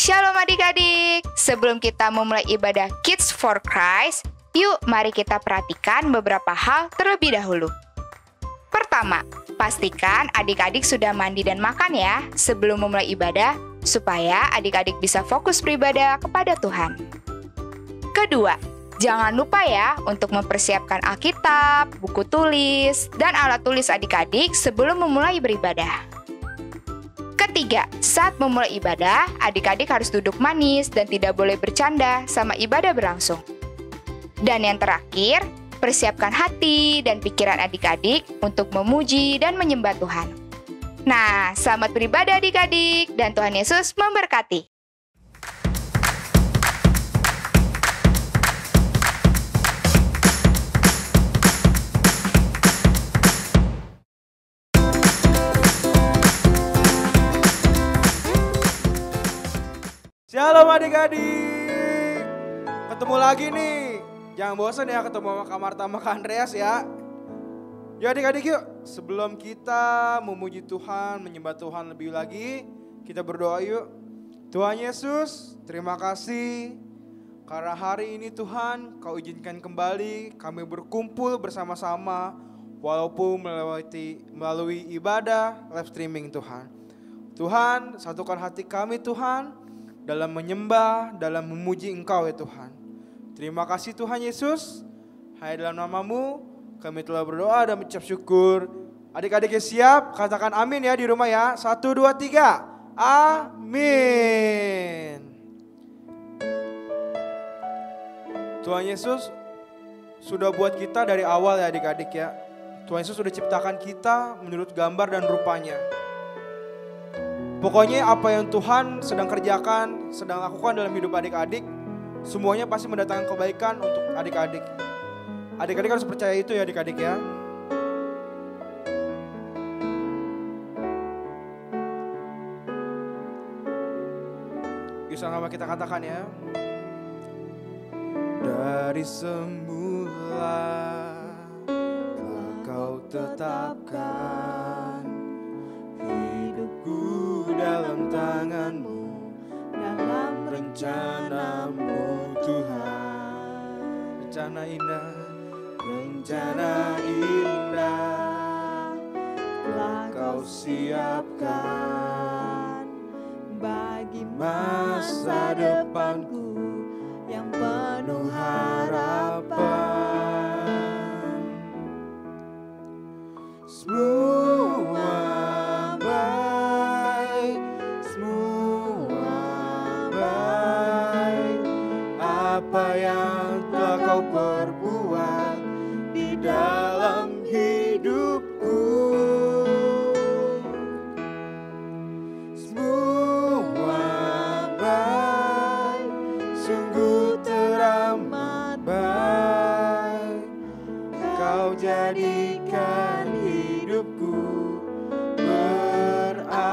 Shalom adik-adik. Sebelum kita memulai ibadah Kids for Christ, yuk mari kita perhatikan beberapa hal terlebih dahulu. Pertama, pastikan adik-adik sudah mandi dan makan ya sebelum memulai ibadah, supaya adik-adik bisa fokus beribadah kepada Tuhan. Kedua, jangan lupa ya untuk mempersiapkan Alkitab, buku tulis, dan alat tulis adik-adik sebelum memulai beribadah. Ketiga, saat memulai ibadah, adik-adik harus duduk manis dan tidak boleh bercanda sama ibadah berlangsung. Dan yang terakhir, persiapkan hati dan pikiran adik-adik untuk memuji dan menyembah Tuhan. Nah, selamat beribadah adik-adik, dan Tuhan Yesus memberkati. Shalom adik-adik, ketemu lagi nih. Jangan bosan ya ketemu sama Kak Marta sama Kak Andreas ya. Yuk adik-adik yuk, sebelum kita memuji Tuhan, menyembah Tuhan lebih lagi, kita berdoa yuk. Tuhan Yesus, terima kasih karena hari ini Tuhan Kau izinkan kembali kami berkumpul bersama-sama walaupun melalui ibadah live streaming Tuhan. Tuhan, satukan hati kami Tuhan dalam menyembah, dalam memuji Engkau ya Tuhan. Terima kasih Tuhan Yesus. Hanya dalam nama-Mu kami telah berdoa dan mengucap syukur. Adik-adik yang siap, katakan amin ya di rumah ya. 1, 2, 3. Amin. Tuhan Yesus sudah buat kita dari awal ya adik-adik ya. Tuhan Yesus sudah ciptakan kita menurut gambar dan rupanya. Pokoknya apa yang Tuhan sedang kerjakan, sedang lakukan dalam hidup adik-adik, semuanya pasti mendatangkan kebaikan untuk adik-adik. Adik-adik harus percaya itu ya adik-adik ya. Yuk sama kita katakan ya. Dari semula telah Kau tetapkan hidupku dalam tangan-Mu, dalam rencana-Mu Tuhan. Rencana indah telah Kau siapkan bagi masa depanku yang penuh harapan. Semua baik, apa yang telah Kau perbuat di dalam hidupku. Semua baik, sungguh teramat baik. Kau jadikan hidupku berarti.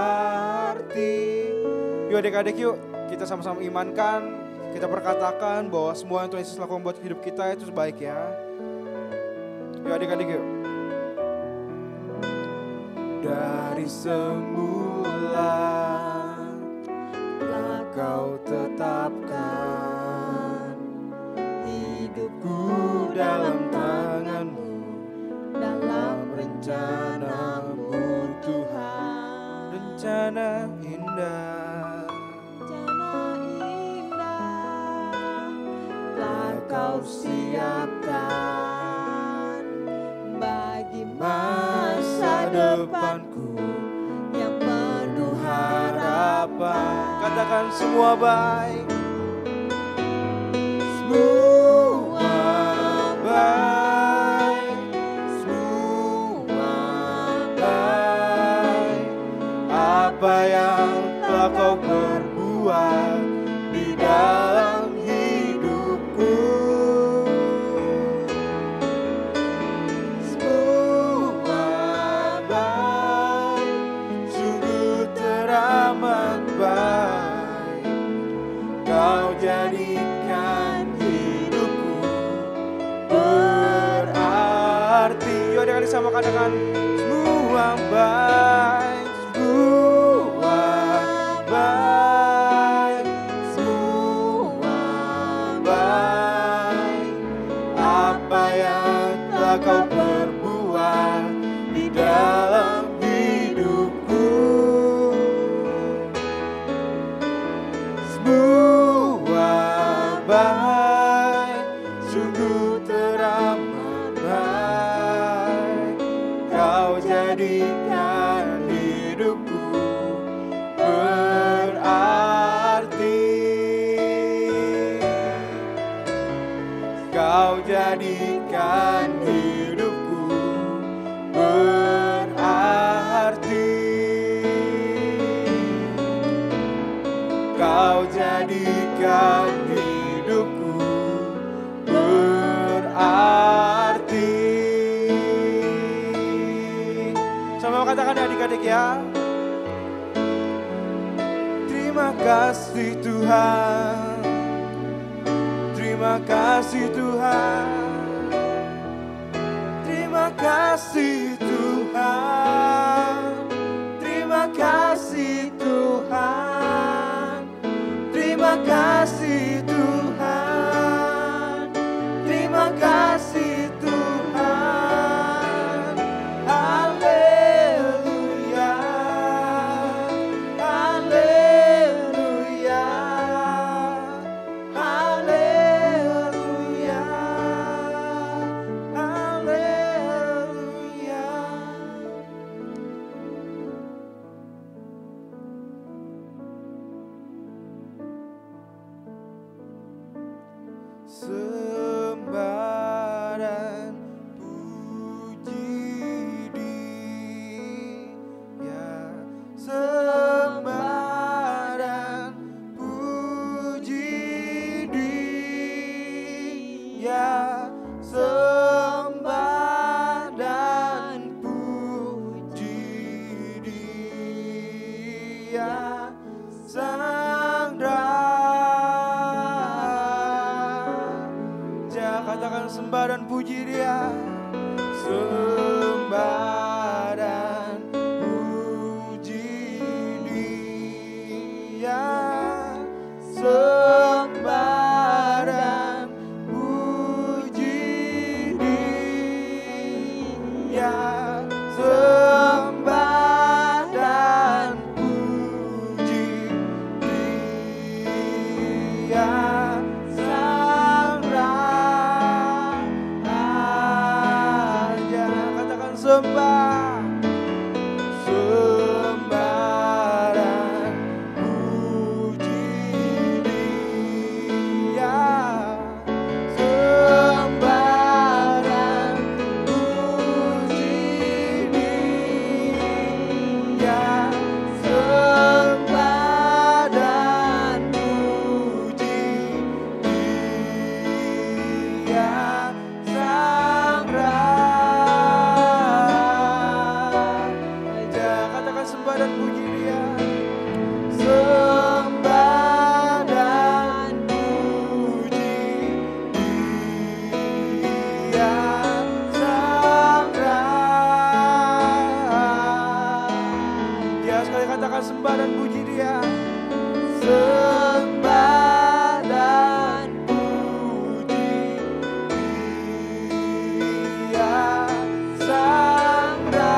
Yuk adik-adik yuk, kita sama-sama imankan. Kita perkatakan bahwa semua yang Tuhan Yesus lakukan buat hidup kita itu baik ya. Yuk adik-adik yuk. Dari semula telah Kau tetapkan hidupku dalam tangan-Mu, dalam rencana-Mu Tuhan. Rencana indah Kau siapkan bagi masa depanku yang penuh harapan. Katakan semua baik, semua baik, semua baik. Apa yang telah Kau perbuat di dalam hidupku. Kau jadikan hidupku berarti. Yuk adik-adik sama katakan semua baik, semua baik. berbuah baik, sungguh teramat baik. Kau jadikan hidupku berarti. Kau jadikan hidupku berarti. Kau jadikan hidupku berarti. Sama katakan ya adik-adik ya. Terima kasih Tuhan. Terima kasih Tuhan. Terima kasih Tuhan. Terima kasih Tuhan. Terima kasih Tuhan. Terima kasih Tuhan. Haleluya. Haleluya. Haleluya. Haleluya. Sembah dan puji Dia. Sembah dan puji Dia. Sembah dan puji Dia. Sang Raja, katakan sembah dan puji Dia. Sembah dan puji Dia. Sembah dan puji Dia. Sembah dan puji Dia. Sang Raja, katakan sembah. Sembah dan puji Dia. Sembah dan puji Dia. Sembah dan puji Dia. Sang Raja, katakan sembah dan puji Dia. Sembah dan puji Dia. Sang Raja, sekali katakan sembah dan puji Dia. Sembah dan puji Dia. Sang Raja.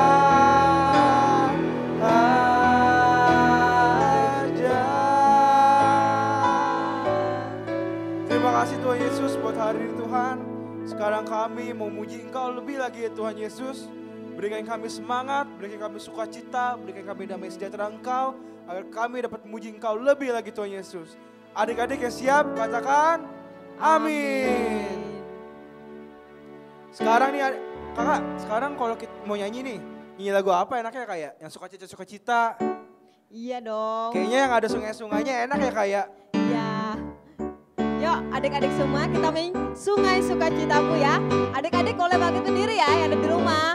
Terima kasih Tuhan Yesus buat hari ini Tuhan. Sekarang kami mau muji Engkau lebih lagi ya Tuhan Yesus. Berikan kami semangat, berikan kami sukacita, berikan kami damai sejahtera Engkau, agar kami dapat memuji Engkau lebih lagi Tuhan Yesus. Adik-adik yang siap, katakan amin. Sekarang nih kakak, sekarang kalau kita mau nyanyi nyanyi lagu apa enaknya kayak? Yang sukacita-sukacita. Iya dong. Kayaknya yang ada sungai-sungainya enak ya kayak. Iya. Yuk adik-adik semua kita main Sungai Sukacitamu ya. Adik-adik boleh bangkit berdiri ya yang ada di rumah.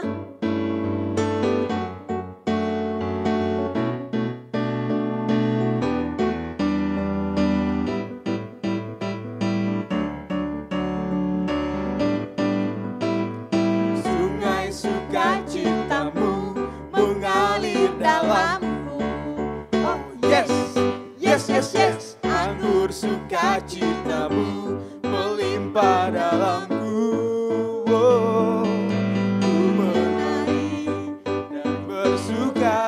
Sungai sukacitamu mengalir dalamku. Oh Yes, yes, yes, yes. Anggur sukacitamu melimpah dalamku. Oh, ku menari dan bersuka,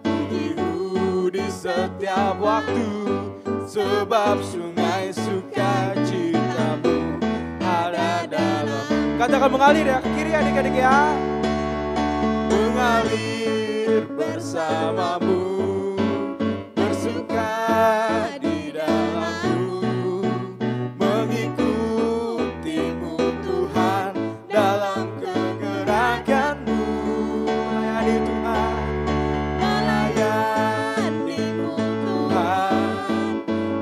pujimu di setiap waktu. sebab sungai sukacitamu ada dalam. Katakan mengalir ya, ke kiri adik-adik ya. Mengalir bersamamu, bersuka di dalamku, mengikutimu Tuhan dalam kegerakanmu. Melayani Tuhan, melayanimu Tuhan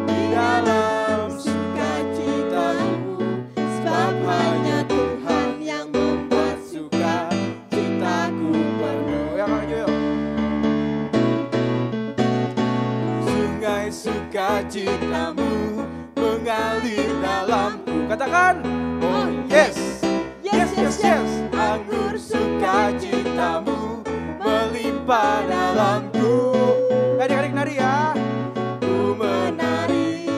di dalam sukacitamu, sebab hanya Tuhan yang membuat sukacitaku penuh. Ya Kak Joyo. Sungai sukacitamu mengalir dalamku. Katakan, oh yes, yes, yes, yes. Anggur sukacitamu melimpah dalamku. Adik-adik nari ya. Ku menari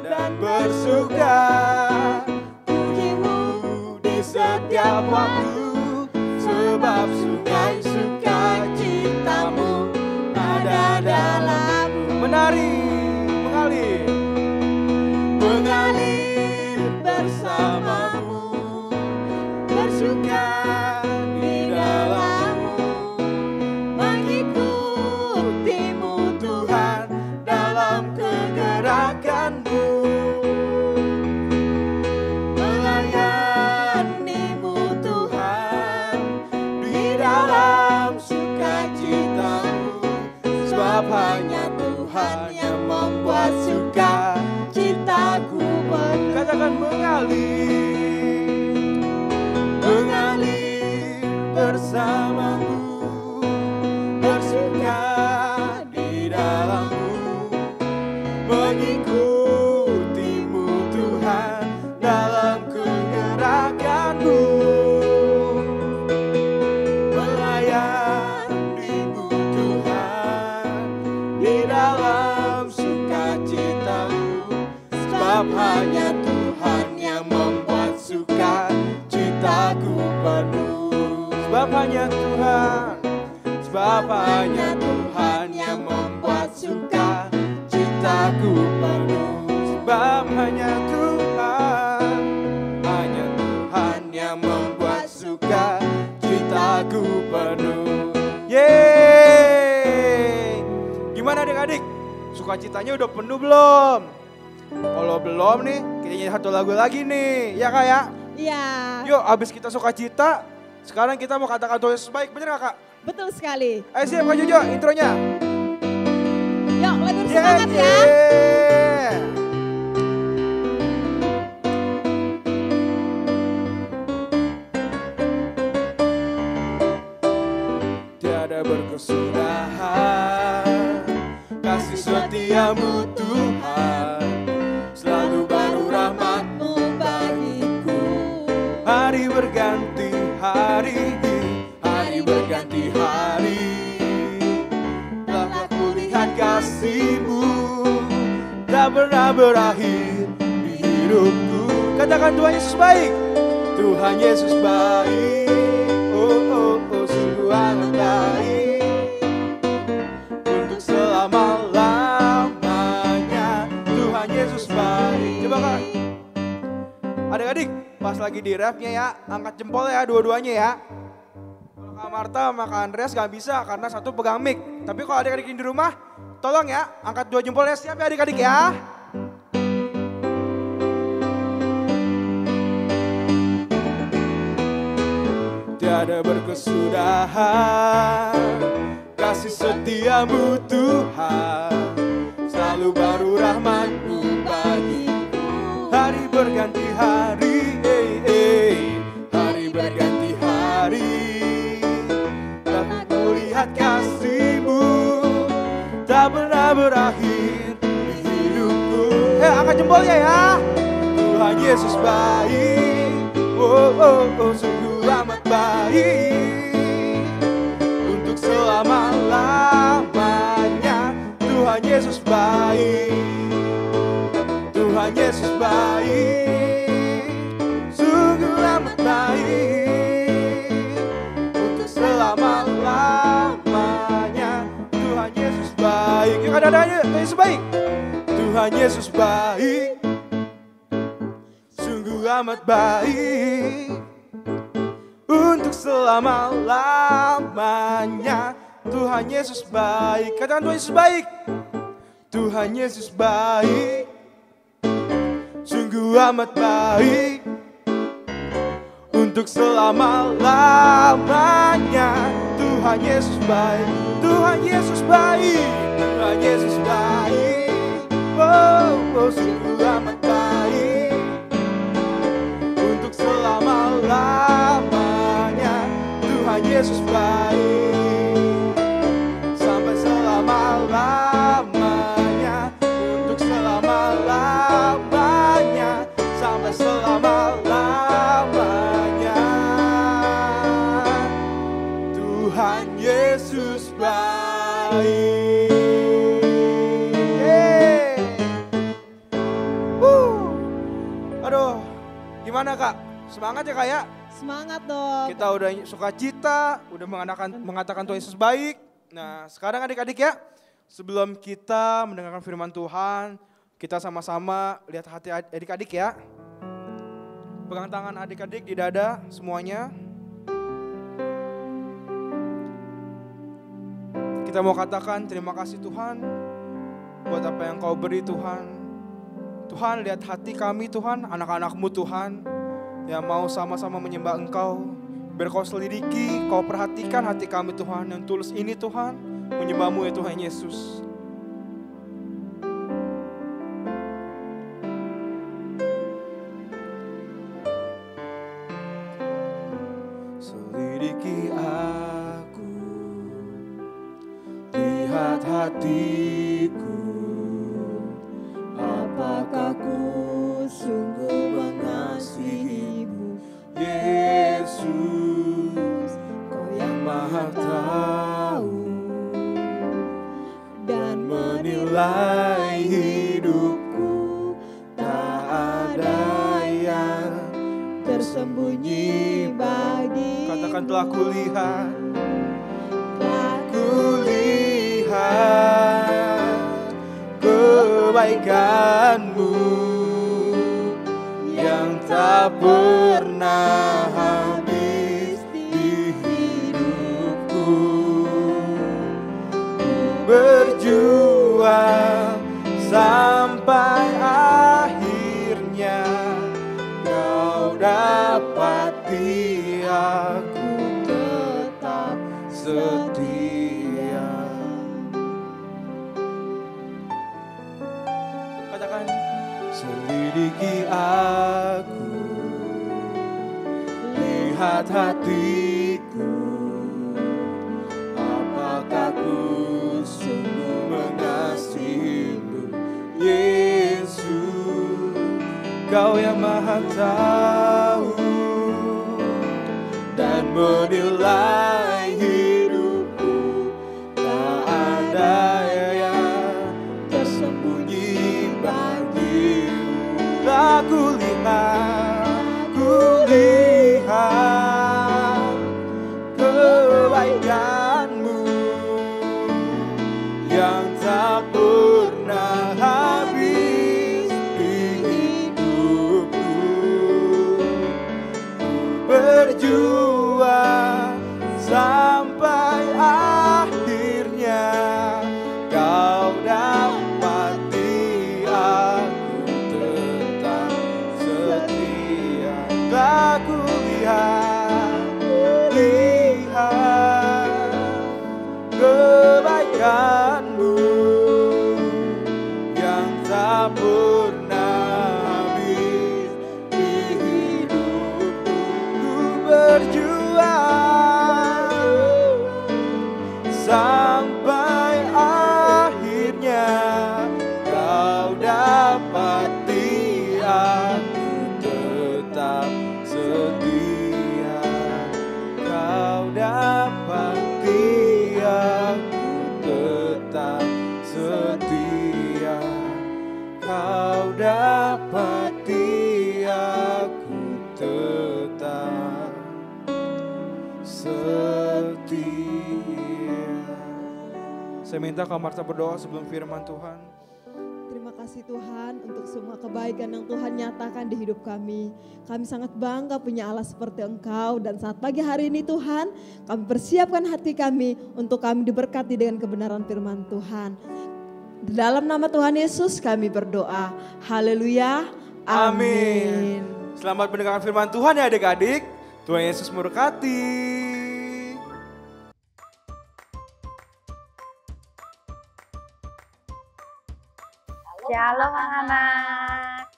dan bersuka, pujimu di setiap waktu, sebab sungai sukacitamu ada dalamku. Menari, mengalir, mengalir bersamamu, bersuka di dalammu, mengikutimu Tuhan dalam kegerakanmu, melayanimu Tuhan di dalam sukacitamu, sebab hanya Tuhan yang membuat sukacitaku penuh. Katakan mengalir, mengalir bersamamu, bersuka di dalammu, mengikutimu Tuhan dalam kegerakanmu, melayanimu Tuhan di dalam sukacitamu, sebab hanya Tuhan yang membuat sukacitaku penuh. Sebab hanya Tuhan, sebab hanya Tuhan yang membuat sukacitaku penuh. Sebab hanya Tuhan yang membuat sukacitaku penuh. Yeay! Gimana adik-adik? Sukacitanya udah penuh belum? Kalau belum nih, kita nyanyi satu lagu lagi nih, ya Kak ya? Iya. Yuk, abis kita sukacita, sekarang kita mau katakan Tuhan Yesus baik, bener gak Kak? Betul sekali. Ayo siap Kak Jojo, intronya. Yuk, lebih bersemangat ya. Tiada berkesudahan kasih setiamu Tuhan, selalu baru rahmat-Mu bagiku. Hari berganti hari, hari berganti hari, telah aku lihat kasih-Mu tak pernah berakhir di hidupku. Katakan Tuhan Yesus baik, Tuhan Yesus baik, oh oh oh sungguh amat baik, untuk selama-lamanya Tuhan Yesus baik. Coba Kak, adik-adik pas lagi di rapnya ya, angkat jempol ya dua-duanya ya. Kalau Kak Marta sama Kak Andreas gak bisa karena satu pegang mic. Tapi kalau adik-adik di rumah, tolong ya angkat dua jempolnya, siap ya adik-adik ya. Tiada berkesudahan kasih setiamu Tuhan, selalu baru rahmat-Mu bagiku. Hari berganti hari, hari berganti hari, tapi kulihat kasih-Mu tak pernah berakhir di hidupku. Angkat jempolnya ya. Tuhan Yesus baik, oh oh oh sungguh amat baik, untuk selama-lamanya Tuhan Yesus baik, Tuhan Yesus baik, sungguh amat baik, untuk selama-lamanya Tuhan Yesus baik. Yuk ada-adanya, Tuhan Yesus baik, Tuhan Yesus baik, sungguh amat baik, untuk selama-lamanya. Tuhan Yesus baik, katakan Tuhan Yesus baik. Tuhan Yesus baik, sungguh amat baik, untuk selama-lamanya. Tuhan Yesus baik, Tuhan Yesus baik, Tuhan Yesus baik, oh, oh sungguh amat baik, untuk selama-lamanya. Tuhan Yesus baik, sampai selama-lamanya, untuk selama-lamanya, sampai selama-lamanya. Tuhan Yesus baik. Aduh, gimana Kak? Semangat ya Kak ya? Semangat dong. Kita udah sukacita, udah mengatakan Tuhan Yesus baik. Nah sekarang adik-adik ya, sebelum kita mendengarkan firman Tuhan, kita sama-sama lihat hati adik-adik ya. Pegang tangan adik-adik di dada semuanya. Kita mau katakan terima kasih Tuhan buat apa yang Kau beri Tuhan. Tuhan lihat hati kami Tuhan, anak-anak-Mu Tuhan, yang mau sama-sama menyembah Engkau. Biar Kau selidiki, Kau perhatikan hati kami Tuhan yang tulus ini Tuhan, menyembah-Mu ya Tuhan Yesus. Selidiki aku, lihat hatiku, apakah ku sungguh mengasihi-Mu, Yesus, Kau yang Maha Tahu dan menilai hidupku. Tak ada yang tersembunyi bagi. Katakan telah kulihat, kebaikan-Mu yang tak pernah habis di hidupku. Ku berjuang sampai akhirnya Kau dapati aku tetap setia. Katakan, selidiki aku, lihat hatiku, apakah ku sungguh mengasihi-Mu, Yesus, Kau yang Maha Tahu dan menilai hidupku. Tak ada yang tersembunyi bagi-Mu. Aku lihat kebaikan-Mu yang tak pernah habis di hidupku. Berjuang sampai akhirnya Kau dapati aku tetap setia. Aku lihat kebaikan-Mu yang tak pernah habis di hidupku. Ku berjuang sampai akhirnya Kau dapati aku tetap setia. Kau dapati aku tetap setia. Kau dapati aku tetap setia. Saya minta Kak Marta berdoa sebelum firman Tuhan. Terima terima kasih Tuhan untuk semua kebaikan yang Tuhan nyatakan di hidup kami. Kami sangat bangga punya Allah seperti Engkau, dan saat pagi hari ini Tuhan, kami persiapkan hati kami untuk kami diberkati dengan kebenaran firman Tuhan. Di dalam nama Tuhan Yesus kami berdoa. Haleluya. Amin. Selamat mendengarkan firman Tuhan ya adik-adik. Tuhan Yesus memberkati. Shalom anak-anak.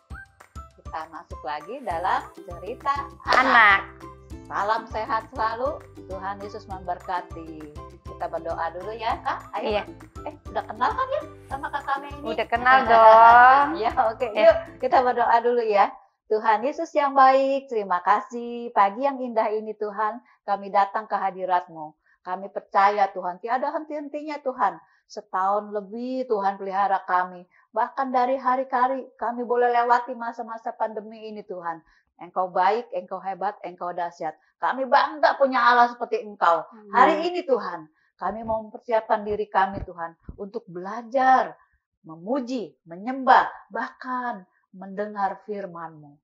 Kita masuk lagi dalam cerita anak. Salam sehat selalu. Tuhan Yesus memberkati. Kita berdoa dulu ya Kak. Ayo. Iya. Udah kenal kan ya sama Kakak Meni? Udah kenal dong. Ya oke. Yuk kita berdoa dulu ya. Tuhan Yesus yang baik, terima kasih pagi yang indah ini Tuhan. Kami datang ke hadirat-Mu. Kami percaya Tuhan, tiada henti-hentinya Tuhan. Setahun lebih Tuhan pelihara kami. Bahkan dari hari ke hari kami boleh lewati masa-masa pandemi ini Tuhan. Engkau baik, Engkau hebat, Engkau dahsyat. Kami bangga punya Allah seperti Engkau. Hari ini Tuhan, kami mau mempersiapkan diri kami Tuhan untuk belajar, memuji, menyembah, bahkan mendengar firman-Mu.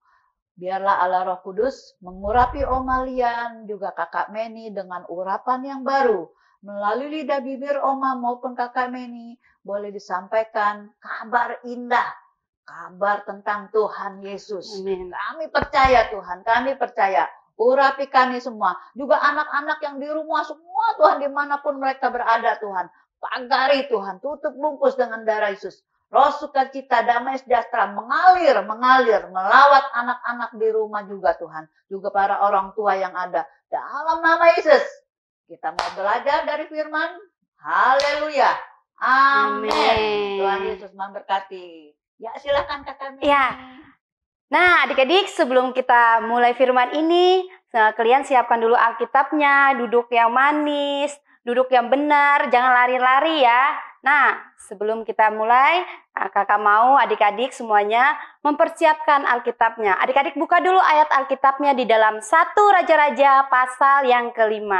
Biarlah Allah Roh Kudus mengurapi Om Malian, juga Kakak Meni dengan urapan yang baru. Melalui lidah bibir Oma maupun Kakak Meni, boleh disampaikan kabar indah, kabar tentang Tuhan Yesus. Amin. Kami percaya Tuhan, kami percaya. Urapi kami semua, juga anak-anak yang di rumah semua Tuhan, dimanapun mereka berada Tuhan. Pagari Tuhan, tutup bungkus dengan darah Yesus. Roh sukacita, damai sejahtera mengalir, melawat anak-anak di rumah juga Tuhan. Juga para orang tua yang ada. Dalam nama Yesus, kita mau belajar dari firman. Haleluya. Amin. Tuhan Yesus memberkati. Ya silakan Kakak Meni. Ya. Nah adik-adik, sebelum kita mulai firman ini, kalian siapkan dulu Alkitabnya, duduk yang manis, duduk yang benar, jangan lari-lari ya. Nah sebelum kita mulai, kakak mau adik-adik semuanya mempersiapkan Alkitabnya. Adik-adik buka dulu ayat Alkitabnya di dalam 1 Raja-Raja pasal yang ke-5.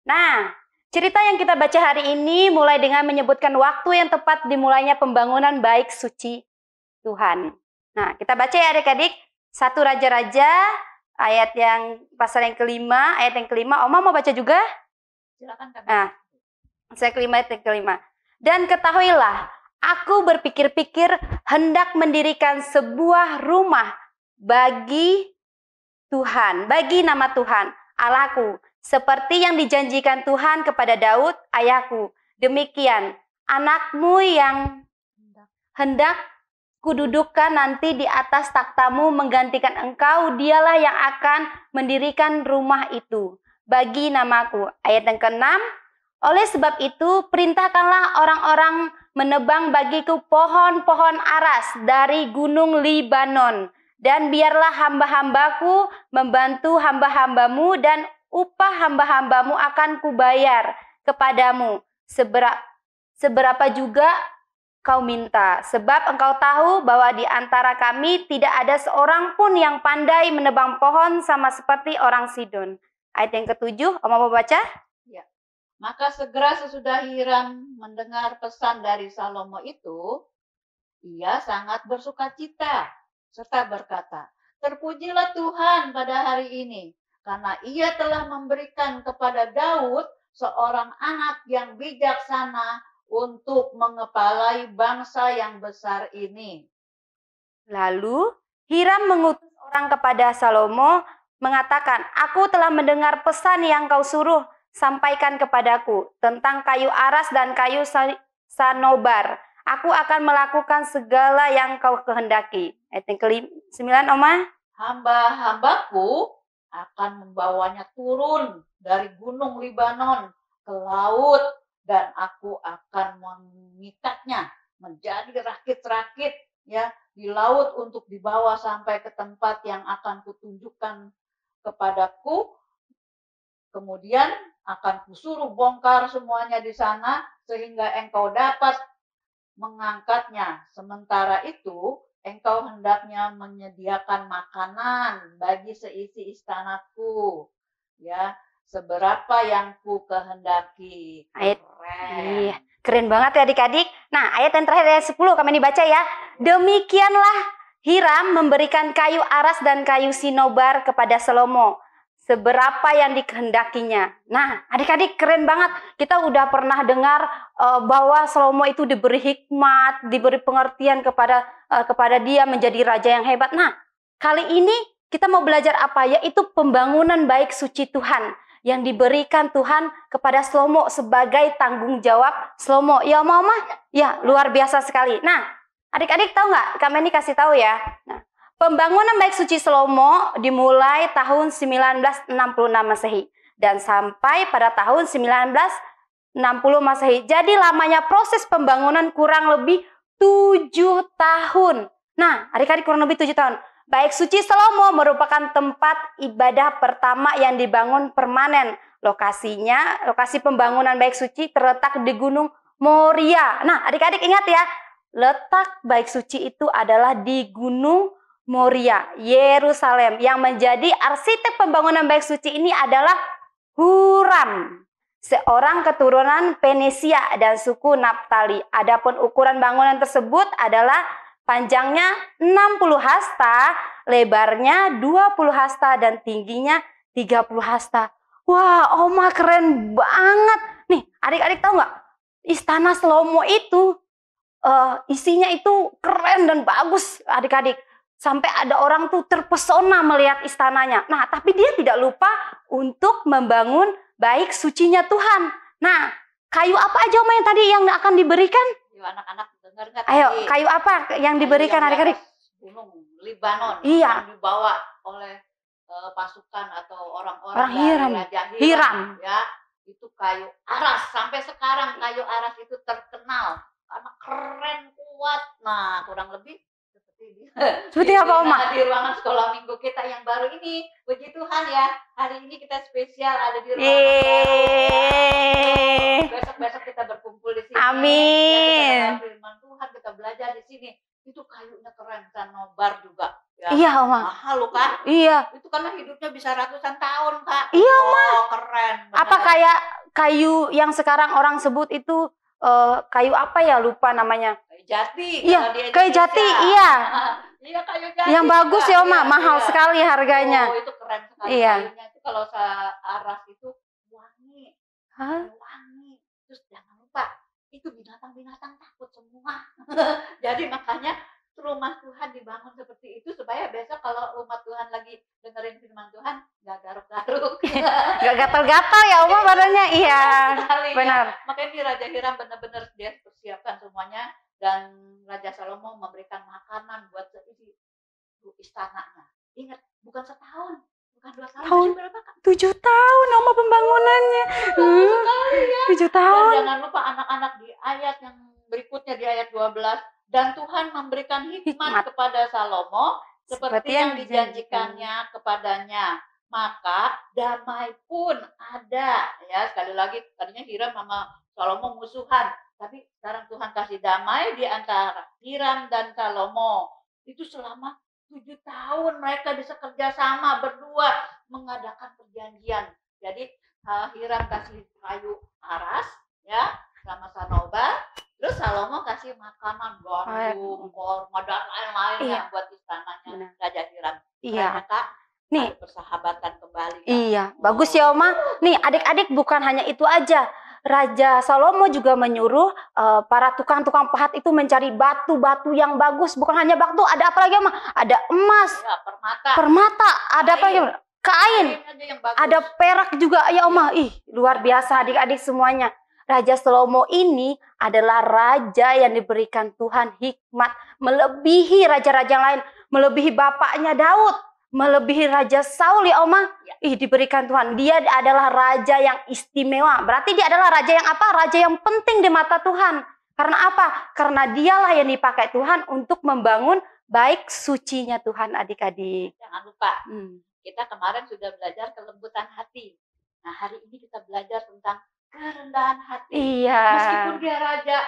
Nah, cerita yang kita baca hari ini mulai dengan menyebutkan waktu yang tepat dimulainya pembangunan bait suci Tuhan. Nah, kita baca ya adik-adik. 1 Raja-Raja ayat yang pasal yang ke-5, ayat yang ke-5. Oma mau baca juga? Silakan Kak. Nah, saya kelima ayat yang ke-5. Dan ketahuilah, aku berpikir-pikir hendak mendirikan sebuah rumah bagi Tuhan, bagi nama Tuhan, Allahku, seperti yang dijanjikan Tuhan kepada Daud, ayahku. Demikian, anakmu yang hendak kududukan nanti di atas takhtamu menggantikan engkau, dialah yang akan mendirikan rumah itu bagi namaku. Ayat yang ke-6, oleh sebab itu perintahkanlah orang-orang menebang bagiku pohon-pohon aras dari gunung Libanon. Dan biarlah hamba-hambaku membantu hamba-hambamu, dan upah hamba-hambamu akan kubayar kepadamu seberapa juga kau minta. Sebab engkau tahu bahwa di antara kami tidak ada seorang pun yang pandai menebang pohon sama seperti orang Sidon. Ayat yang ke-7, Oma mau baca? Ya. Maka segera sesudah Hiram mendengar pesan dari Salomo itu, ia sangat bersukacita serta berkata, terpujilah Tuhan pada hari ini, karena ia telah memberikan kepada Daud seorang anak yang bijaksana untuk mengepalai bangsa yang besar ini. Lalu Hiram mengutus orang kepada Salomo mengatakan, aku telah mendengar pesan yang kau suruh sampaikan kepadaku tentang kayu aras dan kayu sanobar. Aku akan melakukan segala yang kau kehendaki. Ayat yang ke-9, Oma. Hamba-hambaku akan membawanya turun dari gunung Libanon ke laut, dan aku akan mengikatnya menjadi rakit-rakit ya di laut untuk dibawa sampai ke tempat yang akan kutunjukkan kepadaku. Kemudian akan kusuruh bongkar semuanya di sana sehingga engkau dapat mengangkatnya. Sementara itu engkau hendaknya menyediakan makanan bagi seisi istanaku, ya, seberapa yang ku kehendaki. Ayat, iya, keren banget ya adik-adik. Nah, ayat yang terakhir ayat 10 kami dibaca ya. Demikianlah Hiram memberikan kayu aras dan kayu sinobar kepada Salomo, seberapa yang dikehendakinya. Nah, adik-adik keren banget. Kita udah pernah dengar bahwa Salomo itu diberi hikmat, diberi pengertian kepada dia menjadi raja yang hebat. Nah, kali ini kita mau belajar apa? Yaitu pembangunan baik suci Tuhan yang diberikan Tuhan kepada Salomo sebagai tanggung jawab Salomo. Ya, Mama? Ya, luar biasa sekali. Nah, adik-adik tahu nggak? Kami ini kasih tahu ya. Nah, pembangunan baik suci Salomo dimulai tahun 1966 Masehi dan sampai pada tahun 1960 Masehi. Jadi lamanya proses pembangunan kurang lebih 7 tahun. Nah, adik-adik kurang lebih 7 tahun. Baik suci Salomo merupakan tempat ibadah pertama yang dibangun permanen. Lokasi pembangunan baik suci terletak di Gunung Moria. Nah, adik-adik ingat ya, letak baik suci itu adalah di Gunung Moria, Yerusalem. Yang menjadi arsitek pembangunan baik suci ini adalah Huram, seorang keturunan Fenisia dan suku Naphtali. Adapun ukuran bangunan tersebut adalah panjangnya 60 hasta, lebarnya 20 hasta, dan tingginya 30 hasta. Wah, Oma keren banget. Nih, adik-adik tahu nggak? Istana Salomo itu isinya itu keren dan bagus, adik-adik. Sampai ada orang tuh terpesona melihat istananya. Nah, tapi dia tidak lupa untuk membangun baik sucinya Tuhan. Nah, kayu apa aja Oma yang tadi yang akan diberikan? Yuk anak-anak dengar nggak? Ayo, kayu apa yang diberikan adik-adik? Gunung Libanon. Iya. Yang dibawa oleh pasukan atau orang-orang Orang dari Hiram. Raja Hiram. Ya, itu kayu aras. Sampai sekarang kayu aras itu terkenal karena keren, kuat. Nah, kurang lebih Seperti apa, Oma? Di ruangan sekolah minggu kita yang baru ini. Puji Tuhan ya, hari ini kita spesial ada di ruangan baru. Besok-besok kita berkumpul di sini. Amin. Ya, kita firman Tuhan, kita belajar di sini. Itu kayunya keren, sanobar juga. Ya. Iya, Oma. Mahal loh, Kak. Iya. Itu karena hidupnya bisa ratusan tahun, Kak. Iya, Oma. Oh, keren. Benar. Apa kayak kayu yang sekarang orang sebut itu kayu apa ya, lupa namanya. Kayu jati. Iya, kayu jati, iya. Iya, kayu jati. Yang bagus ya, Oma, Iya, mahal iya. sekali harganya. Oh, itu keren sekali. Iya. Kayunya itu kalau aras itu wangi. Hah? Wangi. Terus jangan lupa, itu binatang-binatang takut semua. Jadi makanya rumah Tuhan dibangun seperti itu supaya besok kalau umat Tuhan lagi dengerin firman Tuhan nggak garuk-garuk. Gak gatal-gatal ya, Oma badannya. Iya, Sekali, ya. benar. Makanya ini Raja Hiram benar-benar dia persiapkan semuanya, dan Raja Salomo memberikan makanan buat seisi istananya. Ingat, bukan setahun, bukan 2 tahun, Tahun. tapi berapa, Kak? 7 tahun Oma pembangunannya. Sekali ya. 7 Dan tahun. jangan lupa anak-anak di ayat yang berikutnya, di ayat 12, dan Tuhan memberikan hikmat Hikmat. kepada Salomo seperti yang dijanjikan. dijanjikannya kepadanya. Maka damai pun ada. Ya, sekali lagi tadinya Hiram sama Salomo musuhan, tapi sekarang Tuhan kasih damai di antara Hiram dan Salomo. Itu selama 7 tahun mereka bisa kerjasama berdua mengadakan perjanjian. Jadi Hiram kasih kayu aras, ya, sama sanobar. Terus Salomo kasih makanan, gandum, korma, dan lain-lain Iya. yang buat istananya Benar. Raja Hiram. Iya. Keren, Kak? Nih. Ada persahabatan kembali, Kak. Iya, bagus ya Oma. Nih adik-adik, bukan hanya itu aja. Raja Salomo juga menyuruh para tukang-tukang pahat itu mencari batu-batu yang bagus. Bukan hanya batu, ada apa lagi Oma? Ada emas, Ya, permata. permata, ada apa lagi? Oma? Kain, aja yang bagus. ada perak juga ya Oma. Ih, luar biasa adik-adik semuanya. Raja Salomo ini adalah raja yang diberikan Tuhan hikmat melebihi raja-raja yang lain, melebihi bapaknya Daud, melebihi Raja Saul ya Oma. Ih, diberikan Tuhan. Dia adalah raja yang istimewa. Berarti dia adalah raja yang apa? Raja yang penting di mata Tuhan. Karena apa? Karena dialah yang dipakai Tuhan untuk membangun baik sucinya Tuhan, adik-adik. Jangan lupa, Hmm. kita kemarin sudah belajar kelembutan hati. Nah, hari ini kita belajar tentang kerendahan hati. Iya. Meskipun dia raja,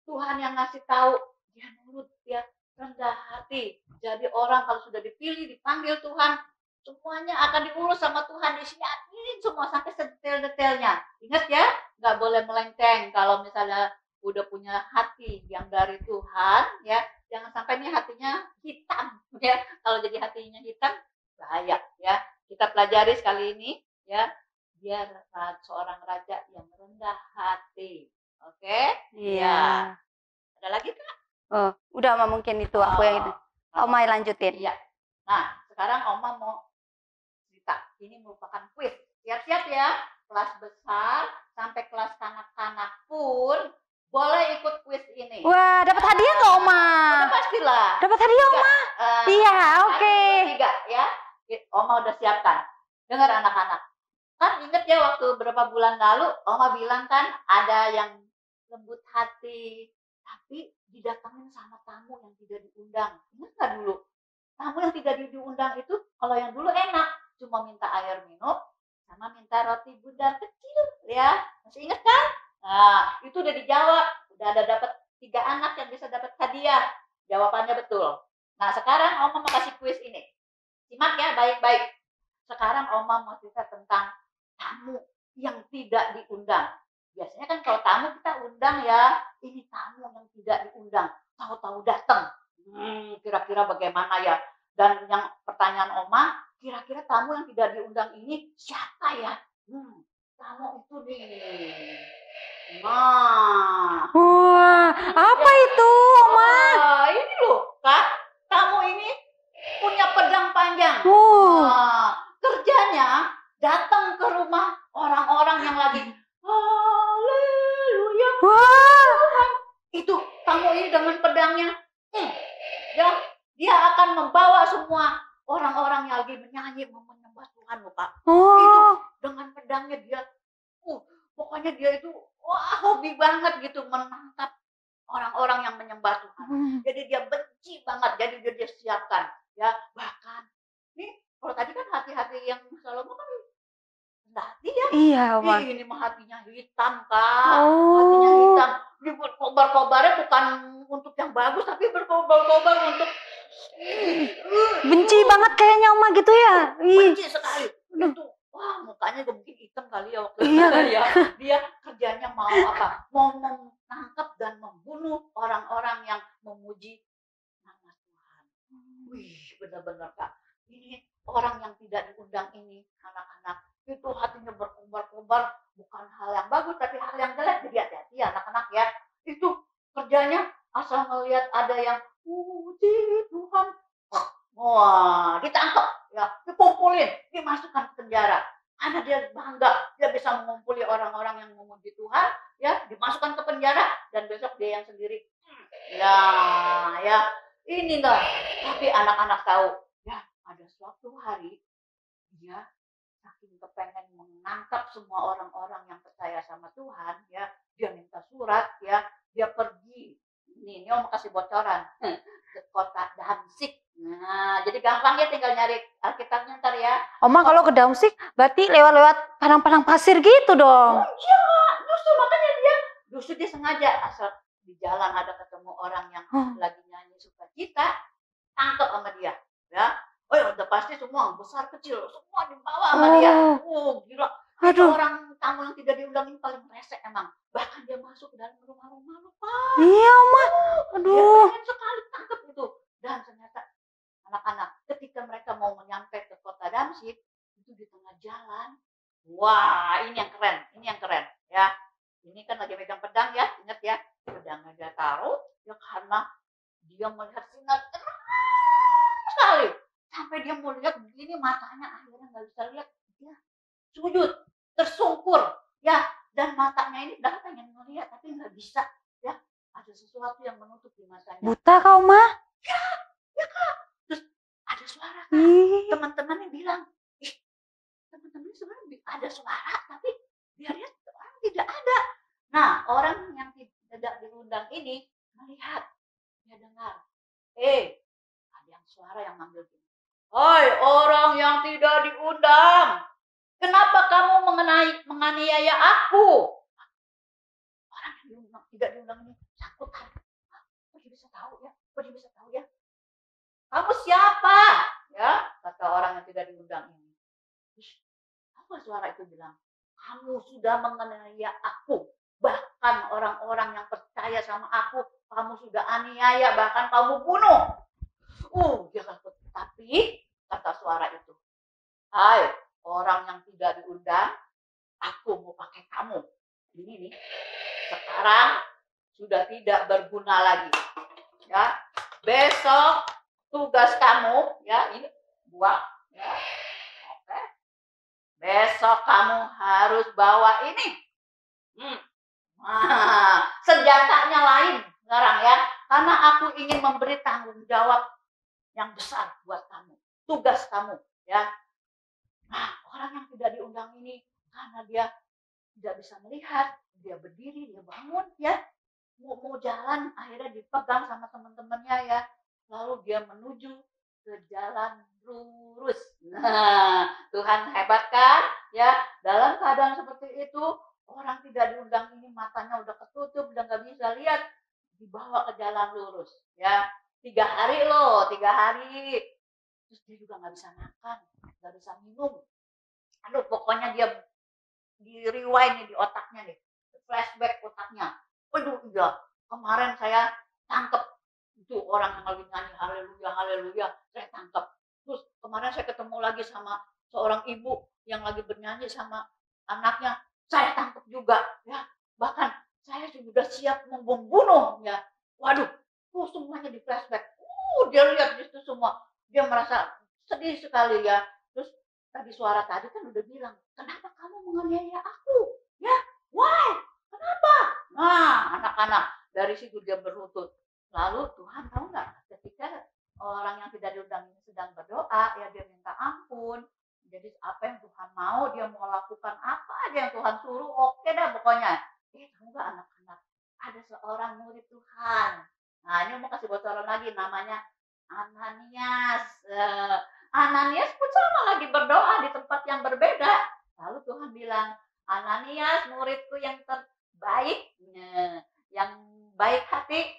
Tuhan yang ngasih tahu, dia nurut, dia rendah hati. Jadi orang kalau sudah dipilih, dipanggil Tuhan, semuanya akan diurus sama Tuhan, disiapin semua sampai sedetail-detailnya. Ingat ya, nggak boleh melenceng. Kalau misalnya udah punya hati yang dari Tuhan, ya, jangan sampai nih hatinya hitam ya. Kalau jadi hatinya hitam bahaya ya. Kita pelajari sekali ini ya, biar seorang raja yang rendah hati. Oke? Iya. Ada lagi Kak? Oh, udah Oma mungkin itu aku yang itu. Oma lanjutin. Iya. Nah, sekarang Oma mau cerita. Ini merupakan kuis. Siap-siap ya. Kelas besar sampai kelas kanak-kanak pun boleh ikut kuis ini. Wah, dapat hadiah nggak Oma? Udah pastilah. Dapat hadiah Oma? Iya, oke. 1, 2, 3 ya. Oma udah siapkan. Dengar anak-anak. Kan inget ya waktu beberapa bulan lalu Oma bilang kan ada yang lembut hati. Tapi didatangin sama tamu yang tidak diundang. Ingat nggak dulu? Tamu yang tidak diundang itu kalau yang dulu enak. Cuma minta air minum sama minta roti bundar kecil ya. Masih ingat kan? Nah, itu udah dijawab. Udah ada dapat 3 anak yang bisa dapat hadiah. Jawabannya betul. Nah, sekarang Oma mau kasih kuis ini. Simak ya baik-baik. Sekarang Oma mau cerita tentang tamu yang tidak diundang. Biasanya kan kalau tamu kita undang ya. Ini tamu yang tidak diundang. Tahu-tahu datang. Kira-kira bagaimana ya? Dan yang pertanyaan Oma, kira-kira tamu yang tidak diundang ini siapa ya? Tamu itu nih. Nah. Wah, apa itu Oma? Ini loh, Kak. Tamu ini punya pedang panjang. Kerjanya datang ke rumah orang-orang yang lagi haleluya. Wah. Itu tamu ini dengan pedangnya. Ya, dia akan membawa semua orang-orang yang lagi menyanyi menyembah Tuhan loh, Pak. Itu dengan pedangnya dia pokoknya dia itu hobi banget gitu menangkap orang-orang yang menyembah Tuhan. Jadi dia benci banget, jadi dia siapkan ya. Bahkan nih kalau tadi kan hati-hati yang Salomo kan rendah hati ya. Iya Oma. Ini mah hatinya hitam Kak. Hatinya hitam. Dia berkobar-kobarnya bukan untuk yang bagus tapi berkobar-kobar untuk benci banget kayaknya Oma gitu ya. Benci sekali. Itu mukanya mungkin hitam kali ya waktu itu ya. Dia kerjanya mau apa? Mau menangkap dan membunuh orang-orang yang memuji nama Tuhan. Wih, benar-benar Kak. Ini orang yang tidak diundang ini, anak-anak, itu hatinya berkobar-kobar, bukan hal yang bagus, tapi hal yang jelek. Jadi hati-hati ya anak-anak ya. Itu kerjanya asal melihat ada yang puji Tuhan. Wah, ditangkap, ya, dikumpulin, dimasukkan ke penjara. Karena dia bangga, dia bisa mengumpuli orang-orang yang memuji Tuhan, ya, dimasukkan ke penjara, dan besok dia yang sendiri. Ya, ini enggak. Tapi anak-anak tahu, ya, ada suatu hari, dia saking kepengen menangkap semua orang-orang yang percaya sama Tuhan, ya, dia minta surat, ya, dia pergi. Ini Om kasih bocoran ke kota Damsik. Nah, jadi gampang ya tinggal nyari Alkitabnya ntar ya. Oma kalau ke Damsik berarti lewat-lewat padang-padang pasir gitu dong. Iya, justru makanya dia sengaja asal di jalan ada ketemu orang yang lagi nyanyi sukacita, tangkap sama dia, ya. Oh ya udah pasti semua besar kecil semua dibawa sama dia. Gila. Aduh. Orang tamu yang tidak diundang ini paling resek emang. Bahkan dia masuk ke dalam rumah-rumah lupa. Iya, Oma. Aduh. Dia pengen sekali tangkap itu. Dan ternyata anak-anak ketika mereka mau menyampe ke kota Damsik itu di tengah jalan. Wah, ini yang keren ya. Ini kan lagi megang pedang ya, ingat ya. Pedangnya dia taruh ya karena dia melihat sinar terang sekali. Sampai dia mau lihat begini matanya akhirnya nggak bisa lihat. Dia sujud, tersungkur ya, dan matanya ini udah pengen melihat tapi nggak bisa ya. Ada sesuatu yang menutup di matanya. Buta kau mah? Ya Kak. Terus ada suara Kak. Teman-temannya bilang, teman-temannya sebenarnya ada suara tapi dia lihat orang tidak ada. Nah, orang yang tidak diundang ini melihat, dia dengar, ada yang suara yang manggil dia. Hai orang yang tidak diundang, kenapa kamu menganiaya aku? Orang yang tidak diundang ini takut. Kok dia bisa tahu ya? Kamu siapa? Ya, kata orang yang tidak diundang ini. Apa suara itu bilang? Kamu sudah menganiaya aku. Bahkan orang-orang yang percaya percaya sama aku, kamu sudah aniaya, bahkan kamu bunuh. Dia takut. Tapi kata suara itu, hai orang yang tidak diundang, aku mau pakai kamu. Ini nih, sekarang sudah tidak berguna lagi. Ya, besok tugas kamu, ya ini buang. Ya, oke. Besok kamu harus bawa ini. Senjatanya lain sekarang ya, karena aku ingin memberi tanggung jawab yang besar buat kamu, tugas kamu ya. Nah, orang yang tidak diundang ini karena dia tidak bisa melihat, dia berdiri, dia bangun ya, mau jalan, akhirnya dipegang sama teman-temannya ya, lalu dia menuju ke jalan lurus. Nah, Tuhan hebat kan ya, dalam keadaan seperti itu orang tidak diundang ini matanya udah ketutup, udah nggak bisa lihat, dibawa ke jalan lurus ya. 3 hari loh, 3 hari. Terus dia juga nggak bisa makan, nggak bisa minum. Aduh, pokoknya dia di rewind nih di otaknya nih, flashback otaknya. Waduh, iya, kemarin saya tangkep itu orang yang lagi nyanyi haleluya, haleluya, saya tangkep. Terus kemarin saya ketemu lagi sama seorang ibu yang lagi bernyanyi sama anaknya, saya tangkep juga ya. Bahkan saya sudah siap membunuh ya. Waduh, semuanya di flashback. Dia lihat itu semua. Dia merasa sedih sekali ya. Terus tadi suara tadi kan udah bilang, kenapa kamu menganiaya aku? Ya, why? Kenapa? Nah, anak-anak dari situ dia berlutut. Lalu Tuhan tahu nggak? Ketika orang yang tidak diundang ini sedang berdoa, ya dia minta ampun. Jadi apa yang Tuhan mau, dia mau lakukan apa aja yang Tuhan suruh, oke dah pokoknya. Tahu nggak anak-anak? Ada seorang murid Tuhan. Nah, ini mau kasih bocoran lagi, namanya Ananias. Ananias pun sama lagi berdoa di tempat yang berbeda. Lalu Tuhan bilang, Ananias, muridku yang terbaik, yang baik hati,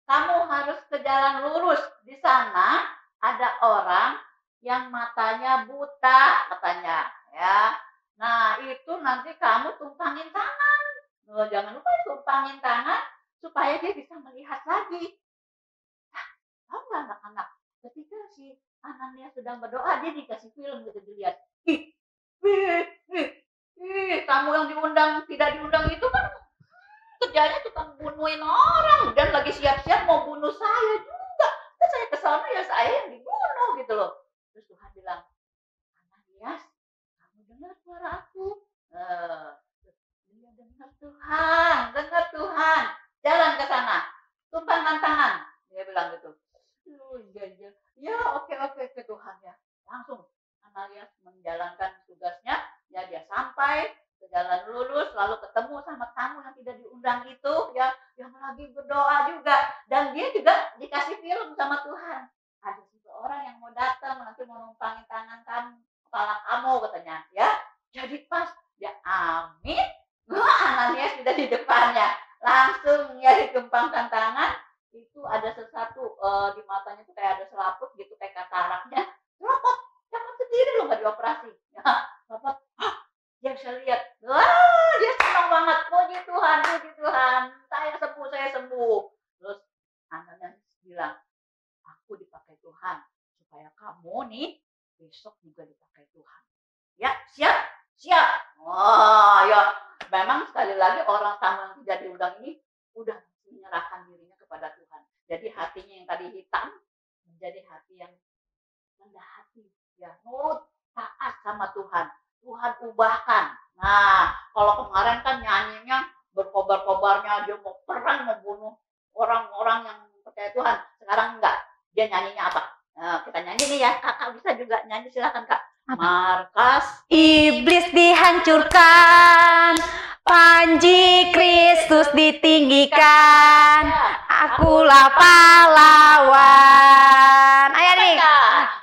kamu harus ke jalan lurus. Di sana ada orang yang matanya buta, katanya. Ya, nah itu nanti kamu tumpangin tangan. Jangan lupa tumpangin tangan supaya dia bisa melihat lagi. Tahu nggak anak-anak? Ketika si Ananias sedang berdoa, dia dikasih film gitu dilihat. Tamu yang diundang tidak diundang itu kan kerjanya tukang bunuhin orang dan lagi siap-siap mau bunuh saya juga. Terus saya kesana ya saya yang dibunuh gitu loh. Terus Tuhan bilang, Ananias, kamu dengar suara aku? Dia dengar Tuhan, jalan ke sana, tumpangkan tangan. Dia bilang gitu. Ya oke ke Tuhan ya. Langsung Ananias menjalankan tugasnya, ya dia sampai ke jalan lurus, lalu ketemu sama tamu yang tidak diundang itu, ya yang lagi berdoa juga, dan dia juga dikasih film sama Tuhan. Ada seseorang yang mau datang nanti mau numpangin tangan kamu, kepala kamu katanya, ya. Jadi pas dia amin, Ananias sudah di depannya, langsung ya ditumpangkan tangan. Itu ada sesuatu di matanya itu kayak ada selaput gitu, kayak kataraknya. Selaput, jangan sendiri loh, nggak dioperasi. Ya, selaput, dia bisa lihat. Wah, dia senang banget. Puji Tuhan, saya sembuh. Terus Ananias bilang, aku dipakai Tuhan supaya kamu nih besok juga dipakai Tuhan. Ya, siap. Oh, ya, memang sekali lagi orang tamu yang tidak diundang ini udah menyerahkan dirinya kepada Tuhan. Jadi hatinya yang tadi hitam menjadi hati yang rendah hati, ya, taat sama Tuhan. Tuhan ubahkan. Nah, kalau kemarin kan nyanyinya berkobar-kobarnya, dia mau perang, mau bunuh orang-orang yang percaya Tuhan. Sekarang enggak. Dia nyanyinya apa? Nah, kita nyanyi nih ya. Kakak bisa juga nyanyi, silakan Kak. Markas Iblis dihancurkan, panji Kristus ditinggikan, akulah pahlawan. Ayo nih,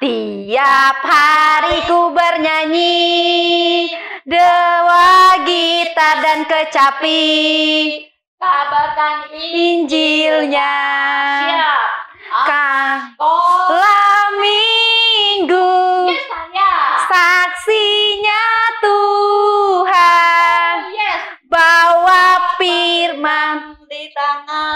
tiap hari ku bernyanyi, dewa gitar dan kecapi, kabarkan Injilnya. Siap. Sekolah minggu, saksinya Tuhan, bawa firman di tangan.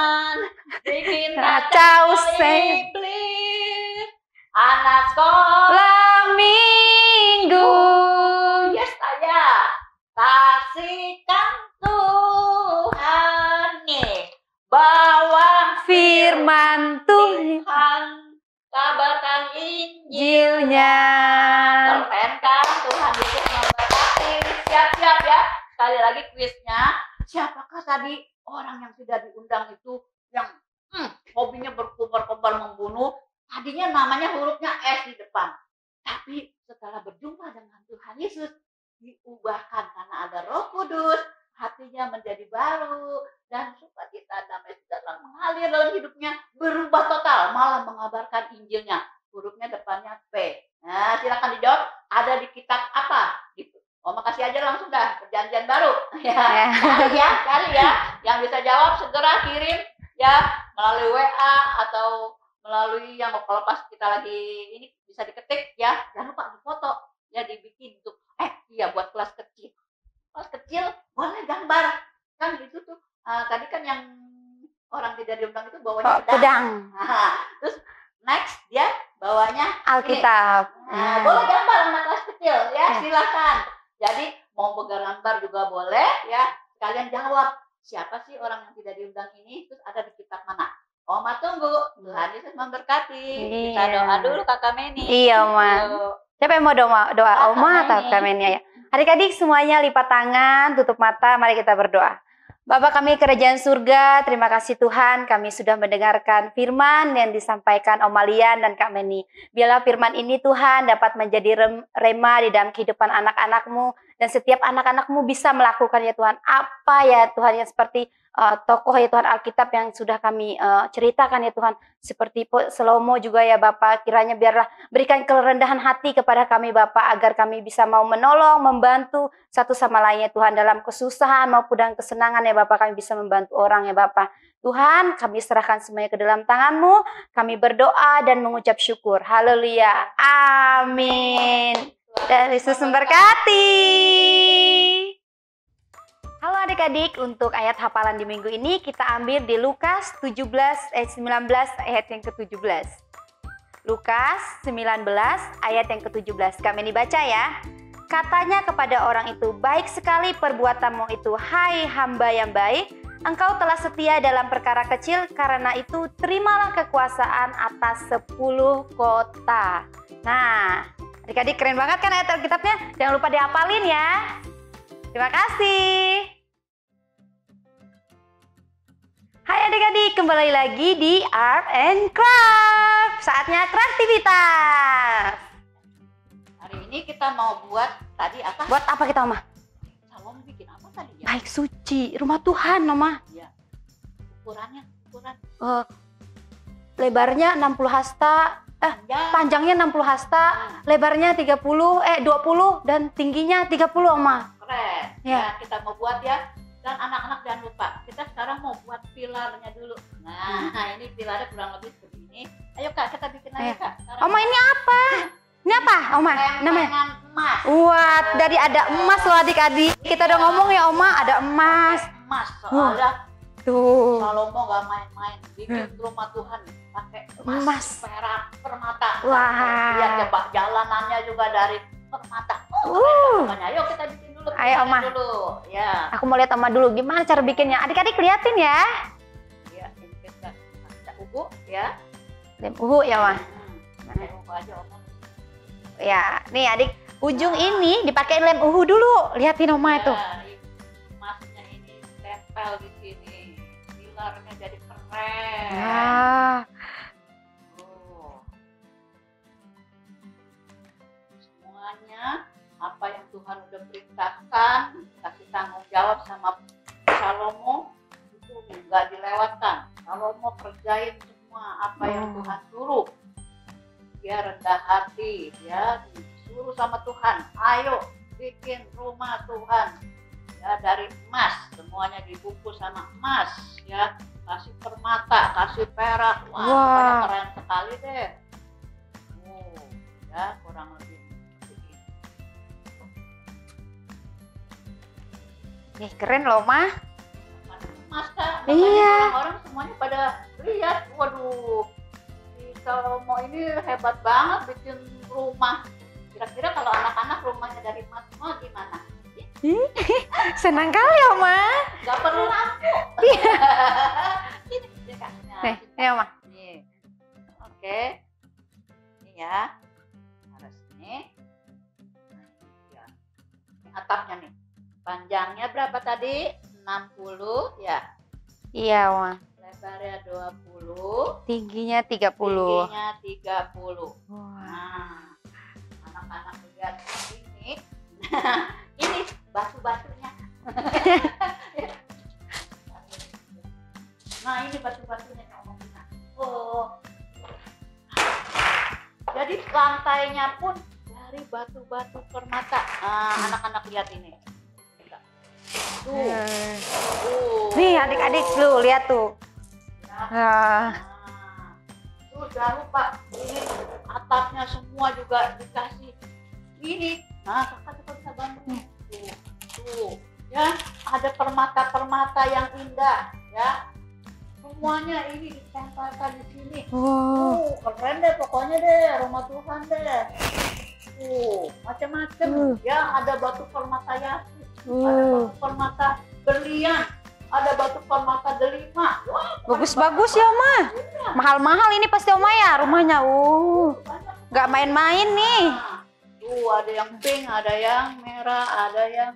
Injilnya. Keren kan? Tuhan Yesus memberkati. Siap-siap ya. Sekali lagi kuisnya. Siapakah tadi orang yang sudah diundang itu yang hobinya berkobar-kobar membunuh? Tadinya namanya hurufnya S di depan. Tapi setelah berjumpa dengan Tuhan Yesus, diubahkan karena ada Roh Kudus, hatinya menjadi baru, dan sukacita damai sejahtera mengalir dalam hidupnya, berubah total, malah mengabarkan Injilnya. Hurufnya depannya P. Nah, silakan dijawab, ada di kitab apa? Gitu. Oma kasih aja langsung dah, perjanjian baru. Ya, cari ya. Yang bisa jawab segera kirim ya melalui WA atau melalui yang kalau pas kita lagi ini bisa diketik ya. Jangan lupa difoto ya, dibikin tuh. Iya buat kelas kecil. Kelas kecil boleh gambar. Kan itu tuh tadi kan yang orang tidak diundang itu bawanya pedang. Nah, terus next dia bawanya Alkitab. Boleh gambar anak kelas kecil ya, silakan. Jadi mau bergambar juga boleh ya. Kalian jawab siapa sih orang yang tidak diundang ini, terus ada di kitab mana. Oma tunggu. Tuhan Yesus memberkati. Kita doa dulu Kakak Meni. Iya, Oma. Siapa yang mau doa Oma atau Kak Meni ya? Adik-adik semuanya lipat tangan, tutup mata, mari kita berdoa. Bapa kami kerajaan surga, terima kasih Tuhan kami sudah mendengarkan firman yang disampaikan Om Lian dan Kak Meni. Biarlah firman ini Tuhan dapat menjadi rema di dalam kehidupan anak-anak-Mu. Dan setiap anak-anak-Mu bisa melakukan ya Tuhan. Apa ya Tuhan yang seperti tokoh ya Tuhan Alkitab yang sudah kami ceritakan ya Tuhan. Seperti Salomo juga ya Bapak, kiranya biarlah berikan kerendahan hati kepada kami Bapak, agar kami bisa mau menolong, membantu satu sama lainnya Tuhan, dalam kesusahan maupun dalam kesenangan ya Bapak, kami bisa membantu orang ya Bapak. Tuhan, kami serahkan semuanya ke dalam tangan-Mu, kami berdoa dan mengucap syukur. Haleluya, amin. Dan Yesus memberkati. Halo adik-adik, untuk ayat hafalan di minggu ini kita ambil di Lukas 19 ayat yang ke-17. Lukas 19 ayat yang ke-17. Kami dibaca ya. Katanya kepada orang itu, baik sekali perbuatanmu itu, hai hamba yang baik. Engkau telah setia dalam perkara kecil, karena itu terimalah kekuasaan atas 10 kota. Nah, adik-adik keren banget kan ayat Alkitabnya? Jangan lupa dihafalin ya. Terima kasih. Hai adik-adik, kembali lagi di Art and Craft. Saatnya kreativitas. Hari ini kita mau buat tadi apa? Buat apa kita, Oma? Salomo bikin apa tadi ya? Baik suci, rumah Tuhan, Oma. Iya. Ukuran. Lebarnya 60 hasta, panjangnya 60 hasta, lebarnya 20 dan tingginya 30, Oma. Keren. Ya. Nah, kita mau buat ya. Dan anak-anak jangan lupa, kita sekarang mau buat pilarnya dulu. Nah, ini pilarnya kurang lebih begini. Ayo Kak, kita bikin aja Kak. Sekarang Oma, ini apa? Ini apa, Oma? Namanya? Emas. Wah, dari ada emas loh adik-adik. Kita udah ngomong ya, Oma, ada emas. Emas, soalnya Tuh. Salomo gak main-main. Bikin rumah Tuhan pakai Emas. perak, permata. Wah. Lihat coba jalanannya juga dari permata. Ayo kita bikin dulu. Ayo, Oma. Dulu. Ya. Aku mau lihat Oma dulu gimana cara bikinnya. Adik-adik liatin ya. Ya, ini kita ugu ya. Lem uhu ya, Oma. Pakai ugu aja, Oma. Ya, nih adik, ujung ini dipakein lem uhu dulu. Liatin Oma itu. Emasnya ini tempel di sini. Pilarnya jadi keren. Wah. Semuanya apa yang Tuhan udah perintahkan, kasih tanggung jawab sama Salomo itu nggak dilewatkan. Salomo kerjain semua apa yang Tuhan suruh. Dia rendah hati, dia disuruh sama Tuhan. Ayo bikin rumah Tuhan ya dari emas, semuanya dibungkus sama emas ya. Kasih permata, kasih perak, wah. Keren sekali deh. Ya kurang lebih. Nih keren loh, Ma. Emas Kak, Iya. orang semuanya pada lihat, waduh, si Salomo ini hebat banget bikin rumah. Kira-kira kalau anak-anak rumahnya dari emas semua gimana? Senang kali, Oma. Gak perlu lampu. Ini Kak. Nih, Oma. Nih. Oke. Ini Ini ya. Harus ini. Nah, ini ya. Ini atapnya nih. Panjangnya berapa tadi? 60 ya. Iya, Oma. Lebarnya 20. Tingginya 30. Tingginya 30. Wah. Nah, anak-anak lihat ini. Ini batu-batunya. Nah, ini batu-batunya yang Oma punya. Oh. Jadi lantainya pun dari batu-batu permata. Nah, anak-anak lihat ini. Tuh. Nih adik-adik lu lihat tuh. Nah, tuh jangan lupa ini atapnya semua juga dikasih ini. Nah, kakak juga bisa bantu. Tuh, ya ada permata-permata yang indah, ya. Semuanya ini ditempelkan di sini. Keren deh pokoknya deh, rumah Tuhan deh. Macam-macam. Ya, ada batu permata yasin, ada batu permata berlian, ada batu permata delima. Wah, Bagus-bagus ya, Oma. Mahal-mahal ini pasti Oma ya rumahnya. Nggak main-main nih. Tuh ada yang pink, ada yang merah, ada yang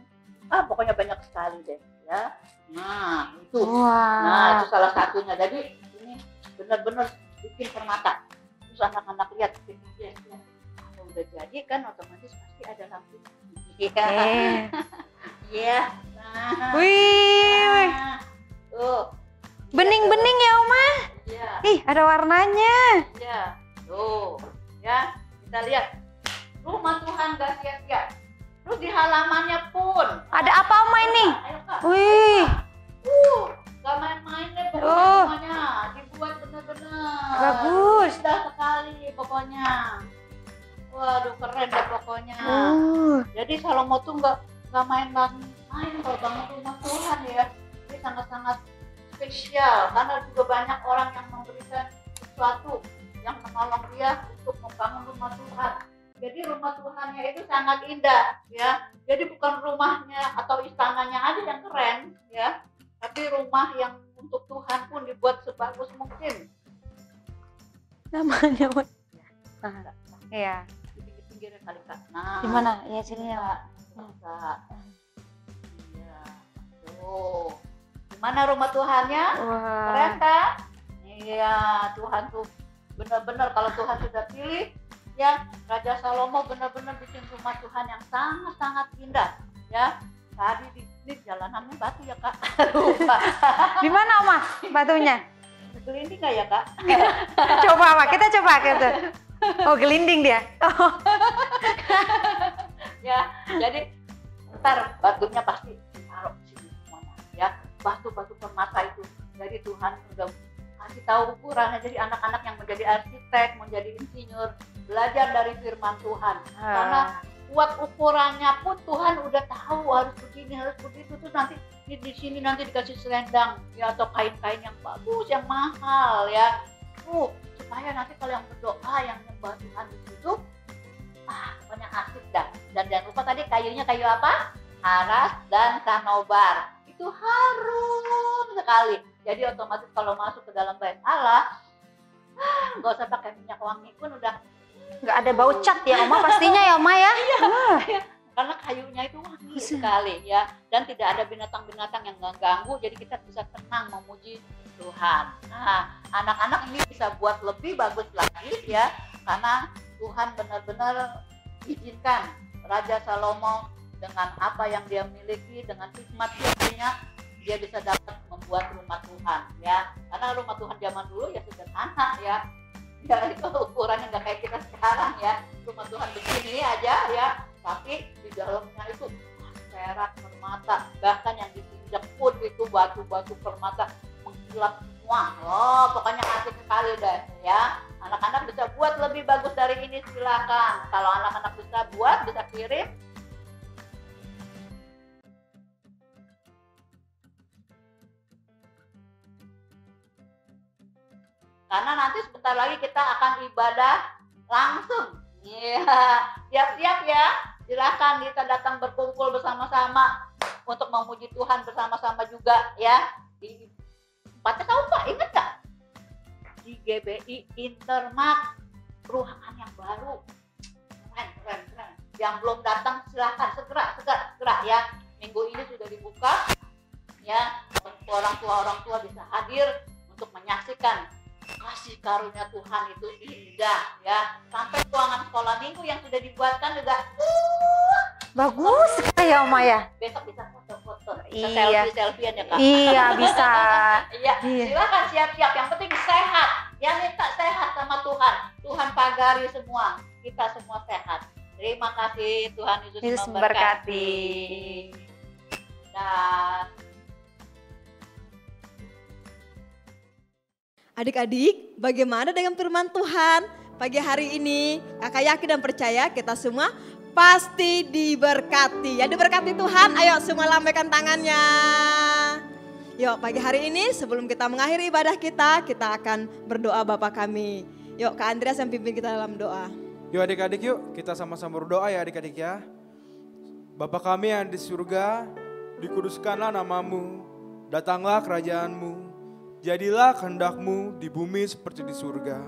pokoknya banyak sekali deh, ya. Nah, itu. Nah, itu salah satunya. Jadi ini benar-benar bikin permata. Terus anak-anak lihat, ya. Kalau udah jadi kan otomatis pasti ada lampu. Iya. Iya. Nah. Wih. Tuh. Bening-bening ya, Oma. Iya. Ih, ada warnanya. Iya. Tuh. Ya, kita lihat. Rumah Tuhan gak sia-sia. Terus di halamannya pun Ada apa, Oma ini? Ayo, Kak. Wih. Gak main-main deh pokoknya semuanya. Dibuat bener-bener Bagus. indah sekali pokoknya. Waduh, keren deh pokoknya. Jadi Salomo tuh gak main-main kalau bangun rumah Tuhan ya. Ini sangat-sangat spesial karena juga banyak orang yang memberikan sesuatu yang menolong dia untuk membangun rumah Tuhan. Jadi rumah Tuhannya itu sangat indah, ya. Jadi bukan rumahnya atau istananya aja yang keren, ya. Tapi rumah yang untuk Tuhan pun dibuat sebagus mungkin. Namanya, Oma. Iya. Di pinggir-pinggirnya kali, Kak. Nah, Gimana? Ya sini ya. Kak. Iya. Tuh. Gimana rumah Tuhannya? Keren Wah. kan? Iya, Tuhan tuh benar-benar kalau Tuhan sudah pilih, ya Raja Salomo benar-benar bikin rumah Tuhan yang sangat-sangat indah, ya. Tadi di jalanannya batu ya, Kak. Lupa. Di mana, Oma? Batunya? Gelinding nggak ya, Kak? Coba, Oma. Kita coba gitu. Oh, gelinding dia. Oh. Ya, jadi ntar batunya pasti ditaruh di sini semuanya, ya. Batu-batu permata itu. Jadi Tuhan udah kasih tahu ukurannya. Jadi anak-anak yang menjadi arsitek, menjadi insinyur, belajar dari firman Tuhan. Karena buat ukurannya pun Tuhan udah tahu harus begini, harus begitu. Terus nanti di sini nanti dikasih selendang ya atau kain-kain yang bagus, yang mahal ya. Supaya nanti kalau yang berdoa, yang menyembah Tuhan di situ, pokoknya asik dah. Dan jangan lupa tadi kayunya kayu apa? Aras dan kanobar. Itu harum sekali. Jadi otomatis kalau masuk ke dalam bait Allah, nggak usah pakai minyak wangi pun udah Nggak ada bau cat ya, Oma pastinya ya, Oma ya. karena kayunya itu wangi sekali ya, dan tidak ada binatang-binatang yang mengganggu. Jadi kita bisa tenang memuji Tuhan. Nah, anak-anak ini bisa buat lebih bagus lagi ya, karena Tuhan benar-benar izinkan Raja Salomo dengan apa yang dia miliki, dengan hikmat dia punya, dia bisa dapat membuat rumah Tuhan ya. Karena rumah Tuhan zaman dulu ya sederhana ya. Ya itu ukurannya nggak kayak kita sekarang ya. Rumah Tuhan begini aja ya, tapi di dalamnya itu perak, permata, bahkan yang ditinjak pun itu batu-batu permata mengkilap semua. Pokoknya asik sekali deh ya. Anak-anak bisa buat lebih bagus dari ini, silakan. Kalau anak-anak bisa buat, bisa kirim. Karena nanti sebentar lagi kita akan ibadah langsung. Iya, siap-siap ya. Silakan kita datang berkumpul bersama-sama untuk memuji Tuhan bersama-sama juga ya. Di tempatnya tahu Pak, ingat nggak? Di GBI Intermat, ruangan yang baru. Yang belum datang silahkan segera ya. Minggu ini sudah dibuka ya, orang tua bisa hadir untuk menyaksikan kasih karunia Tuhan itu indah ya. Sampai ruangan sekolah minggu yang sudah dibuatkan juga Bagus sekali ya Oma ya. besok bisa foto-foto, Iya. selfie-selfiean ya Kak. Iya bisa. Iya, Iya. silakan siap-siap. Yang penting sehat. Yang minta sehat sama Tuhan. Tuhan pagari semua. Kita semua sehat. Terima kasih, Tuhan Yesus Yesus memberkati. Dan Adik-adik, bagaimana dengan firman Tuhan? Pagi hari ini, kakak yakin dan percaya kita semua pasti diberkati. Ya diberkati Tuhan, ayo semua lambaikan tangannya. Yuk pagi hari ini sebelum kita mengakhiri ibadah kita akan berdoa Bapa kami. Yuk Kak Andreas yang pimpin kita dalam doa. Yuk adik-adik yuk, kita sama-sama berdoa ya adik-adik ya. Bapa kami yang di surga, dikuduskanlah namamu, datanglah kerajaanmu, jadilah kehendak-Mu di bumi seperti di surga.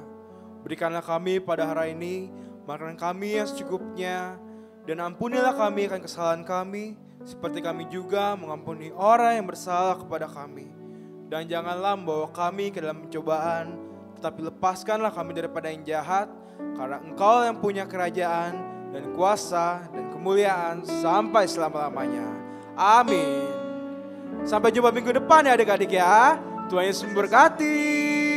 Berikanlah kami pada hari ini makanan kami yang secukupnya, dan ampunilah kami akan kesalahan kami, seperti kami juga mengampuni orang yang bersalah kepada kami. Dan janganlah membawa kami ke dalam pencobaan, tetapi lepaskanlah kami daripada yang jahat, karena Engkau yang punya kerajaan dan kuasa dan kemuliaan sampai selama-lamanya. Amin. Sampai jumpa minggu depan ya adik-adik ya. Tuhan Yesus memberkati.